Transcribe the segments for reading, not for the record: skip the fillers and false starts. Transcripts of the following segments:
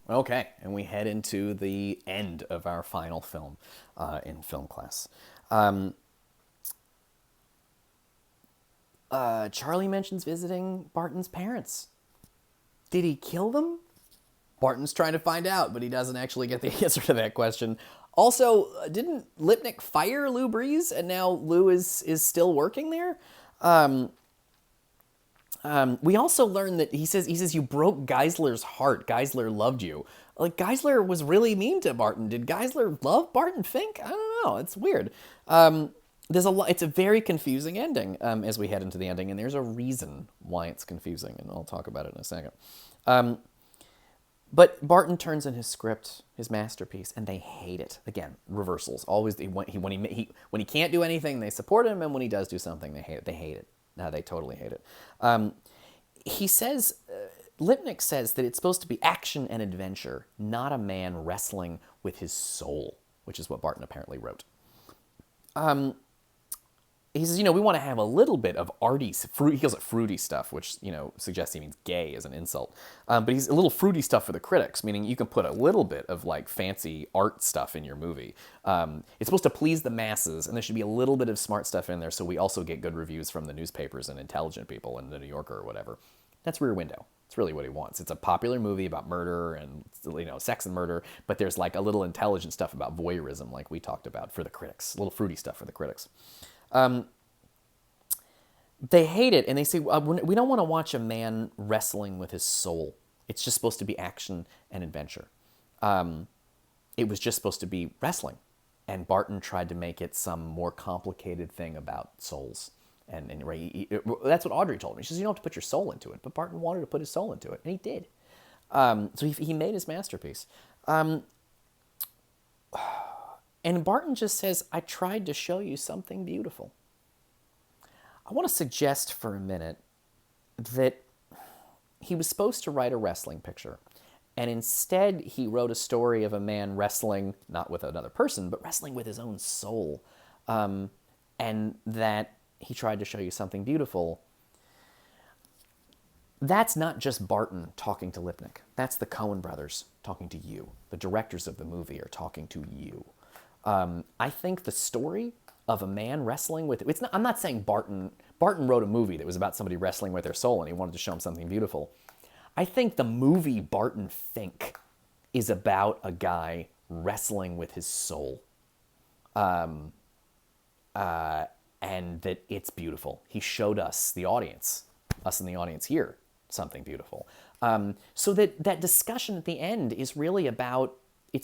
Okay, and we head into the end of our final film in film class. Um, Charlie mentions visiting Barton's parents. Did he kill them? Barton's trying to find out, but he doesn't actually get the answer to that question. Also, didn't Lipnick fire Lou Breeze, and now Lou is still working there? We also learn that he says you broke Geisler's heart. Geisler loved you. Like Geisler was really mean to Barton. Did Geisler love Barton Fink? I don't know. It's weird. There's a lot. It's a very confusing ending as we head into the ending, and there's a reason why it's confusing, and I'll talk about it in a second. But Barton turns in his script, his masterpiece, and they hate it. Again, reversals. Always when he can't do anything, they support him, and when he does do something, they hate it. They hate it. No, they totally hate it. He says, Lipnick says that it's supposed to be action and adventure, not a man wrestling with his soul, which is what Barton apparently wrote. He says, we want to have a little bit of arty, he calls it fruity stuff, which, suggests he means gay as an insult. But he's a little fruity stuff for the critics, meaning you can put a little bit of like fancy art stuff in your movie. It's supposed to please the masses, and there should be a little bit of smart stuff in there so we also get good reviews from the newspapers and intelligent people in the New Yorker or whatever. That's Rear Window. It's really what he wants. It's a popular movie about murder and sex and murder, but there's like a little intelligent stuff about voyeurism, like we talked about, for the critics. A little fruity stuff for the critics. They hate it, and they say, we don't want to watch a man wrestling with his soul. It's just supposed to be action and adventure. It was just supposed to be wrestling. And Barton tried to make it some more complicated thing about souls. And that's what Audrey told me. She says, you don't have to put your soul into it. But Barton wanted to put his soul into it, and he did. So he made his masterpiece. And Barton just says, I tried to show you something beautiful. I want to suggest for a minute that he was supposed to write a wrestling picture. And instead, he wrote a story of a man wrestling, not with another person, but wrestling with his own soul. And that he tried to show you something beautiful. That's not just Barton talking to Lipnick. That's the Coen brothers talking to you. The directors of the movie are talking to you. I think the story of a man wrestling with it's not. I'm not saying Barton wrote a movie that was about somebody wrestling with their soul and he wanted to show him something beautiful. I think the movie Barton Fink is about a guy wrestling with his soul, and that it's beautiful. He showed us the audience, us in the audience here, something beautiful. So that discussion at the end is really about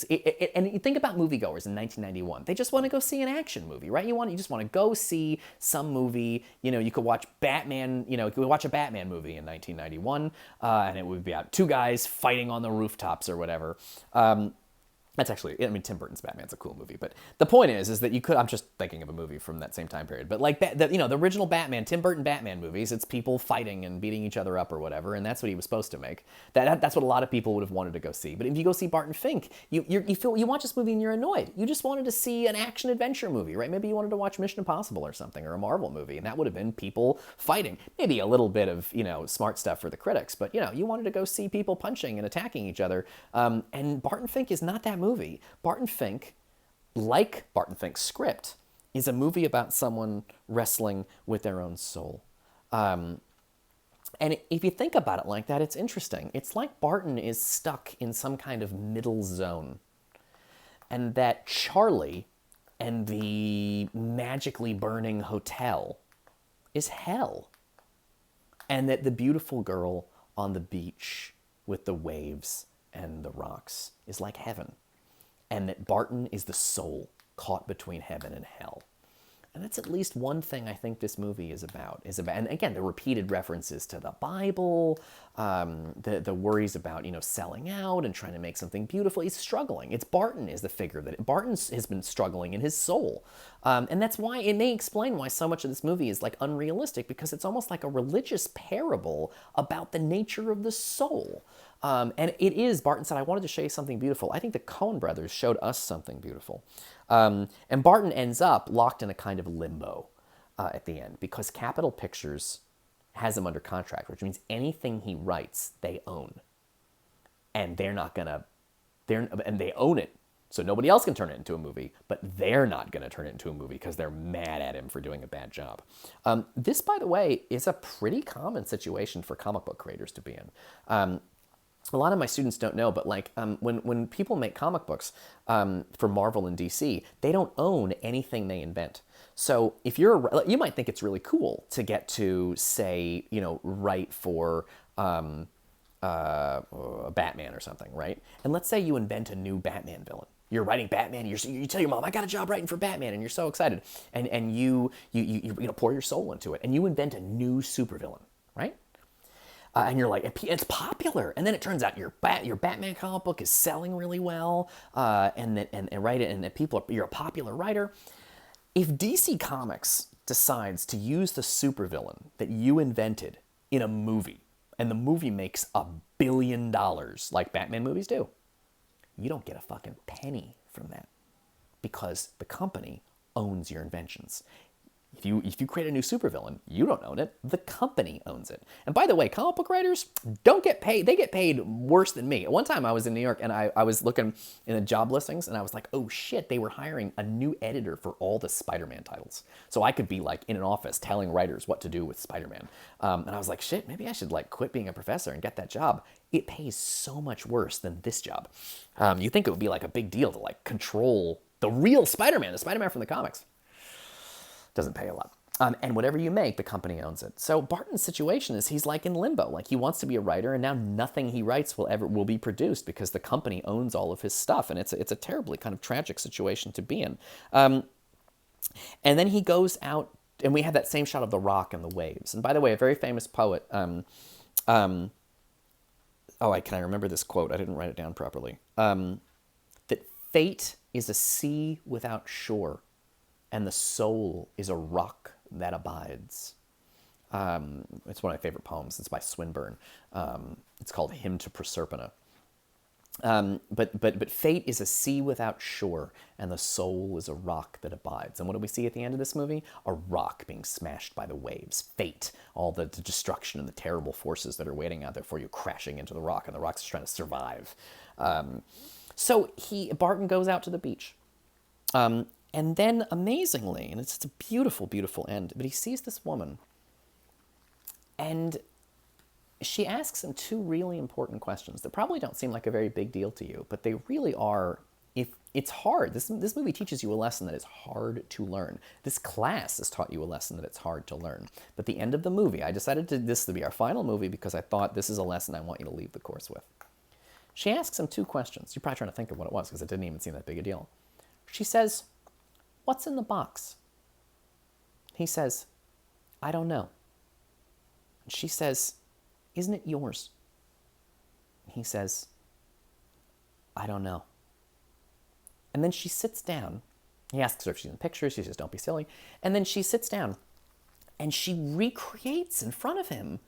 and you think about moviegoers in 1991. They just want to go see an action movie, right? You just want to go see some movie. You could watch Batman. You could watch a Batman movie in 1991, and it would be about two guys fighting on the rooftops or whatever. That's actually, Tim Burton's Batman's a cool movie, but the point is that you could, I'm just thinking of a movie from that same time period, but like, the original Batman, Tim Burton Batman movies, it's people fighting and beating each other up or whatever, and that's what he was supposed to make. That's what a lot of people would have wanted to go see. But if you go see Barton Fink, you watch this movie and you're annoyed. You just wanted to see an action-adventure movie, right? Maybe you wanted to watch Mission Impossible or something, or a Marvel movie, and that would have been people fighting. Maybe a little bit of, smart stuff for the critics, but, you wanted to go see people punching and attacking each other, and Barton Fink is not that movie. Barton Fink, like Barton Fink's script, is a movie about someone wrestling with their own soul. And if you think about it like that, it's interesting. It's like Barton is stuck in some kind of middle zone. And that Charlie and the magically burning hotel is hell. And that the beautiful girl on the beach with the waves and the rocks is like heaven. And that Barton is the soul caught between heaven and hell. And that's at least one thing I think this movie is about. And again, the repeated references to the Bible, the worries about, selling out and trying to make something beautiful. He's struggling. Barton is the figure that Barton has been struggling in his soul. And that's why it may explain why so much of this movie is like unrealistic, because it's almost like a religious parable about the nature of the soul. And it is, Barton said, I wanted to show you something beautiful. I think the Coen brothers showed us something beautiful. And Barton ends up locked in a kind of limbo at the end, because Capitol Pictures has him under contract, which means anything he writes, they own. And they're not going to And they own it. So nobody else can turn it into a movie, but they're not going to turn it into a movie because they're mad at him for doing a bad job. This, by the way, is a pretty common situation for comic book creators to be in. A lot of my students don't know, but like when people make comic books for Marvel and DC, they don't own anything they invent. So if you might think it's really cool to get to, say, write for Batman or something, right? And let's say you invent a new Batman villain. You're writing Batman. You tell your mom, I got a job writing for Batman, and you're so excited, and you pour your soul into it, and you invent a new supervillain, right? And you're like, it's popular, and then it turns out your Batman comic book is selling really well, and you're a popular writer. If DC Comics decides to use the supervillain that you invented in a movie, and the movie makes $1 billion like Batman movies do, you don't get a fucking penny from that because the company owns your inventions. If you create a new supervillain, you don't own it. The company owns it. And by the way, comic book writers don't get paid. They get paid worse than me. At one time I was in New York and I was looking in the job listings and I was like, oh shit, they were hiring a new editor for all the Spider-Man titles. So I could be like in an office telling writers what to do with Spider-Man. And I was like, shit, maybe I should like quit being a professor and get that job. It pays so much worse than this job. You think it would be like a big deal to like control the real Spider-Man, the Spider-Man from the comics. Doesn't pay a lot. And whatever you make, the company owns it. So Barton's situation is he's like in limbo. Like he wants to be a writer, and now nothing he writes will be produced because the company owns all of his stuff, and it's a terribly kind of tragic situation to be in. And then he goes out, and we have that same shot of the rock and the waves. And by the way, a very famous poet. Can I remember this quote? I didn't write it down properly. That fate is a sea without shore, and the soul is a rock that abides. It's one of my favorite poems. It's by Swinburne. It's called Hymn to Proserpina. But fate is a sea without shore, and the soul is a rock that abides. And what do we see at the end of this movie? A rock being smashed by the waves. Fate, all the destruction and the terrible forces that are waiting out there for you, crashing into the rock, and the rock's just trying to survive. So Barton goes out to the beach. And then, amazingly, and it's a beautiful, beautiful end, but he sees this woman, and she asks him two really important questions that probably don't seem like a very big deal to you, but they really are. If it's hard. This movie teaches you a lesson that is hard to learn. This class has taught you a lesson that it's hard to learn. But the end of the movie, I decided this to be our final movie because I thought this is a lesson I want you to leave the course with. She asks him two questions. You're probably trying to think of what it was because it didn't even seem that big a deal. She says, "What's in the box?" He says, "I don't know." And she says, "Isn't it yours?" He says, "I don't know." And then she sits down. He asks her if she's in pictures. She says, "Don't be silly." And then she sits down and she recreates in front of him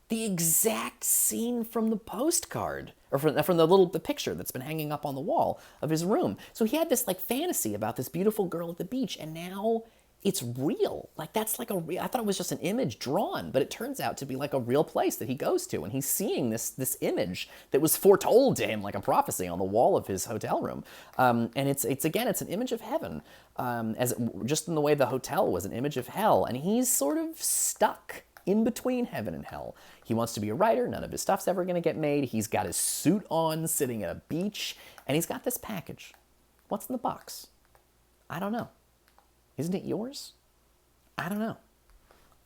the exact scene from the postcard, or from the picture that's been hanging up on the wall of his room. So he had this like fantasy about this beautiful girl at the beach, and now it's real. Like that's like I thought it was just an image drawn, but it turns out to be like a real place that he goes to, and he's seeing this image that was foretold to him like a prophecy on the wall of his hotel room. And it's an image of heaven, just in the way the hotel was an image of hell, and he's sort of stuck in between heaven and hell. He wants to be a writer. None of his stuff's ever going to get made. He's got his suit on, sitting at a beach, and he's got this package. What's in the box? I don't know. Isn't it yours? I don't know.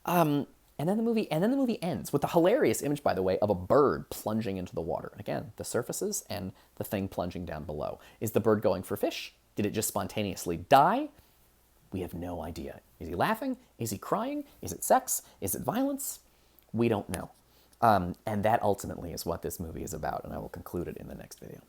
And then the movie ends with the hilarious image, by the way, of a bird plunging into the water. And again, the surfaces and the thing plunging down below. Is the bird going for fish? Did it just spontaneously die? We have no idea. Is he laughing? Is he crying? Is it sex? Is it violence? We don't know. And that ultimately is what this movie is about, and I will conclude it in the next video.